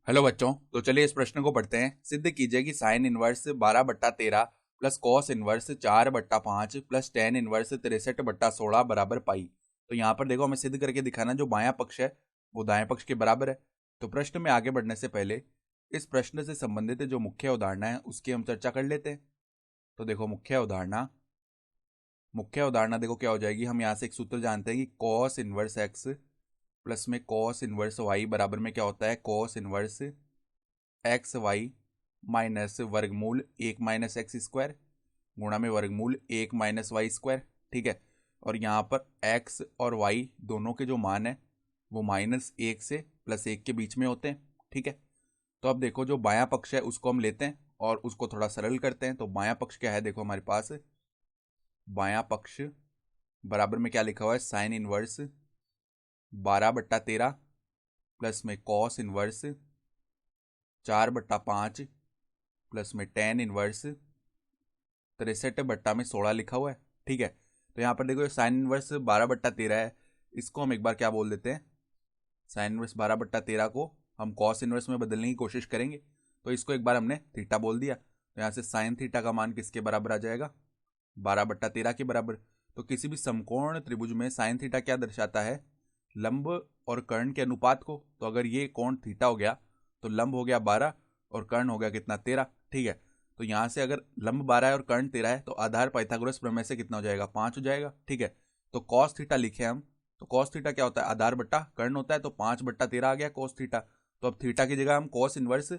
Hello बच्चों, तो चलिए इस प्रश्न को पढ़ते हैं। सिद्ध कीजिए कि sine inverse 12/13 plus cos inverse 4/5 plus tan inverse 63/16 बराबर पाई। तो यहाँ पर देखो, हमें सिद्ध करके दिखाना जो बायां पक्ष है वो दाएं पक्ष के बराबर है। तो प्रश्न में आगे बढ़ने से पहले इस प्रश्न से संबंधित जो मुख्य अवधारणा है उसकी हम चर्चा कर लेते हैं। तो देखो, मुख्य अवधारणा देखो क्या हो जाएगी। हम यहाँ से एक सूत्र जानते हैं कि कॉस इनवर्स एक्स प्लस में कॉस इनवर्स वाई बराबर में क्या होता है, cos inverse x y minus वर्गमूल 1 - x² गुणा में वर्गमूल 1 - y²। ठीक है। और यहाँ पर x और y दोनों के जो मान है वो -1 से +1 के बीच में होते हैं। ठीक है। तो अब देखो, जो बायां पक्ष है उसको हम लेते हैं और उसको थोड़ा सरल करते हैं। तो बायां पक्ष क्या है, देखो हमारे पास बायां पक्ष बराबर में क्या लिखा हुआ है, साइन इनवर्स 12/13 प्लस में कॉस इनवर्स 4/5 प्लस में टेन इनवर्स 63/16 लिखा हुआ है। ठीक है। तो यहाँ पर देखो, साइन इनवर्स 12/13 है, इसको हम एक बार क्या बोल देते हैं, साइन इनवर्स 12/13 को हम कॉस इनवर्स में बदलने की कोशिश करेंगे। तो इसको एक बार हमने थीटा बोल दिया, तो यहाँ से साइन थीटा का मान किसके बराबर आ जाएगा, 12/13 के बराबर। तो किसी भी समकोण त्रिभुज में साइन थीटा क्या दर्शाता है, लंब और कर्ण के अनुपात को। तो अगर ये कोण थीटा हो गया तो लंब हो गया 12 और कर्ण हो गया कितना, 13। ठीक है। तो यहाँ से अगर लंब 12 है और कर्ण 13 है तो आधार पाइथागोरस प्रमेय से कितना हो जाएगा, 5 हो जाएगा। ठीक है। तो कॉस थीटा लिखे हम, तो कॉस थीटा क्या होता है, आधार बट्टा कर्ण होता है, तो 5/13 आ गया कॉस थीटा। तो अब थीटा की जगह हम कॉस इनवर्स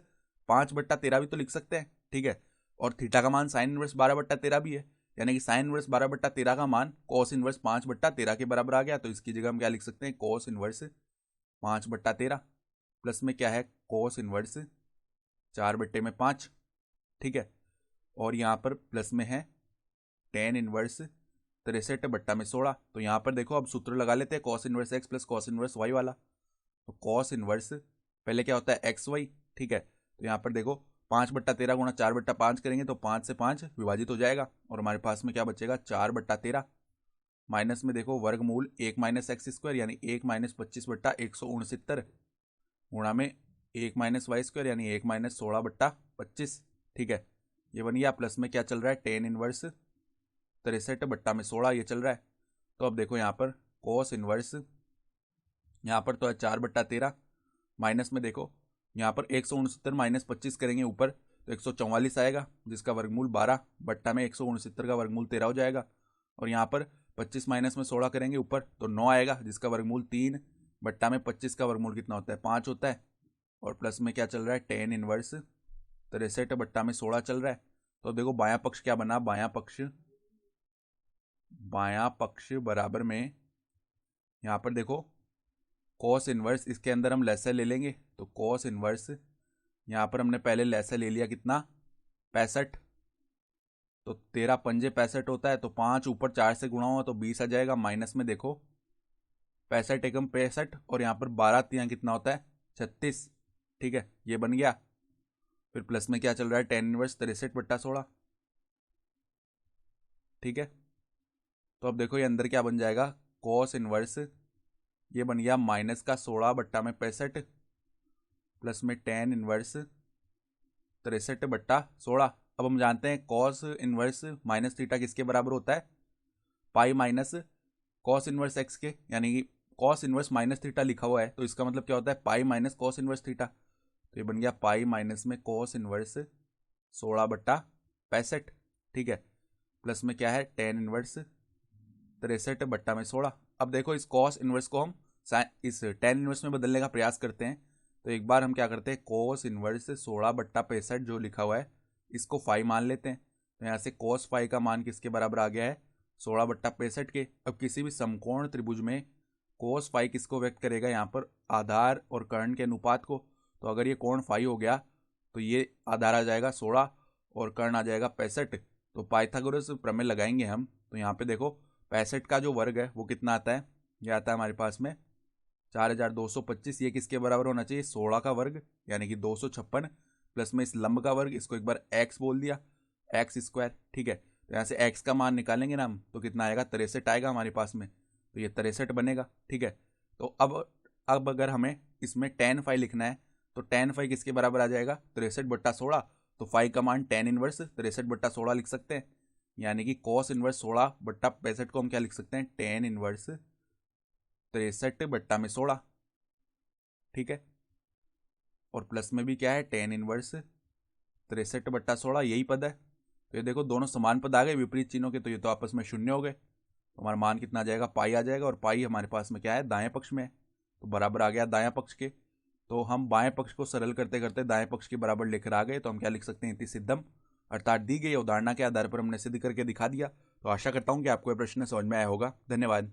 5/13 भी तो लिख सकते हैं। ठीक है। और थीटा का मान साइन इनवर्स 12/13 भी है, यानी कि साइन इनवर्स 12/13 का मान कॉस इनवर्स 5/13 के बराबर आ गया। तो इसकी जगह हम क्या लिख सकते हैं, कॉस इनवर्स 5/13 प्लस में क्या है, कॉस इनवर्स 4/5। ठीक है। और यहाँ पर प्लस में है टेन इनवर्स 63/16। तो यहाँ पर देखो, अब सूत्र लगा लेते हैं, cos inverse x plus cos inverse y वाला। तो कॉस इनवर्स पहले क्या होता है, एक्स वाई। ठीक है। तो यहाँ पर देखो, 5/13 गुणा 4/5 करेंगे तो 5 से 5 विभाजित हो जाएगा और हमारे पास में क्या बचेगा, 4/13 माइनस में देखो वर्गमूल 1 - x² यानी 1 - 25/169 गुणा में 1 - y² यानी 1 - 16/25। ठीक है। ये बन गया। प्लस में क्या चल रहा है, टेन इनवर्स 63/16 ये चल रहा है। तो अब देखो यहाँ पर कोस इनवर्स, यहाँ पर तो है 4/13 माइनस में देखो यहाँ पर 169 - 25 करेंगे ऊपर तो 144 आएगा, जिसका वर्गमूल 12 बट्टा में 169 का वर्गमूल 13 हो जाएगा। और यहाँ पर 25 माइनस में 16 करेंगे ऊपर तो 9 आएगा, जिसका वर्गमूल 3 बट्टा में 25 का वर्गमूल कितना होता है, 5 होता है। और प्लस में क्या चल रहा है, टेन इनवर्स 63/16 चल रहा है। तो देखो बायां पक्ष क्या बना, बायां पक्ष बराबर में यहाँ पर देखो कॉस इनवर्स, इसके अंदर हम लेसर ले लेंगे तो कॉस इनवर्स यहाँ पर हमने पहले लेसर ले लिया कितना, 65। तो 13×5 = 65 होता है, तो 5 ऊपर 4 से गुणा हुआ तो 20 आ जाएगा। माइनस में देखो 65 एकम 65 और यहाँ पर 12 तिया कितना होता है, 36। ठीक है, ये बन गया। फिर प्लस में क्या चल रहा है, टेन इनवर्स 63/16। ठीक है। तो अब देखो ये अंदर क्या बन जाएगा, कॉस इनवर्स ये बन गया -16/65 प्लस में टेन इनवर्स 63/16। अब हम जानते हैं कॉस इनवर्स माइनस थीटा किसके बराबर होता है, pi minus cos inverse x के, यानी कि कॉस इनवर्स माइनस थीटा लिखा हुआ है तो इसका मतलब क्या होता है, pi minus cos inverse theta. तो ये बन गया पाई माइनस में कॉस इनवर्स 16/65। ठीक है। प्लस में क्या है, टेन इनवर्स 63/16। अब देखो इस कॉस इनवर्स को हम इस टेन इनवर्स में बदलने का प्रयास करते हैं। तो एक बार हम क्या करते हैं, कोस इनवर्स 16/65 जो लिखा हुआ है इसको फाई मान लेते हैं। तो यहाँ से कोस फाई का मान किसके बराबर आ गया है, 16/65 के। अब किसी भी समकोण त्रिभुज में कोस फाई किसको व्यक्त करेगा, यहाँ पर आधार और कर्ण के अनुपात को। तो अगर ये कोण फाई हो गया तो ये आधार आ जाएगा 16 और कर्ण आ जाएगा 65। तो पाइथागोरस प्रमेय लगाएंगे हम। तो यहाँ पे देखो 65 का जो वर्ग है वो कितना आता है, ये आता है हमारे पास में 4225। ये किसके बराबर होना चाहिए, 16 का वर्ग यानी कि 256 प्लस में इस लंब का वर्ग, इसको एक बार एक्स बोल दिया, x²। ठीक है। तो यहाँ से x का मान निकालेंगे ना हम तो कितना आएगा, 63 आएगा हमारे पास में। तो ये 63 बनेगा। ठीक है। तो अब अगर हमें इसमें टेन फाई लिखना है तो tan फाई किसके बराबर आ जाएगा 63/16। तो फाई का मान tan इनवर्स 63/16 लिख सकते हैं, यानी कि cos इनवर्स 16/65 को हम क्या लिख सकते हैं tan इनवर्स 63/16। ठीक है, और प्लस में भी क्या है tan इनवर्स 63/16, यही पद है। तो ये देखो दोनों समान पद आ गए विपरीत चिन्हों के, तो ये तो आपस में शून्य हो गए। तो हमारा मान कितना आ जाएगा पाई आ जाएगा, और पाई हमारे पास में क्या है दाएं पक्ष में है, तो बराबर आ गया दाएं पक्ष के। तो हम बाएं पक्ष को सरल करते करते दाएं पक्ष के बराबर लेकर आ गए। तो हम क्या लिख सकते हैं इति सिद्धम, अर्थात दी गई अवधारणा के आधार पर हमने सिद्ध करके दिखा दिया। तो आशा करता हूँ कि आपको यह प्रश्न समझ में आया होगा। धन्यवाद।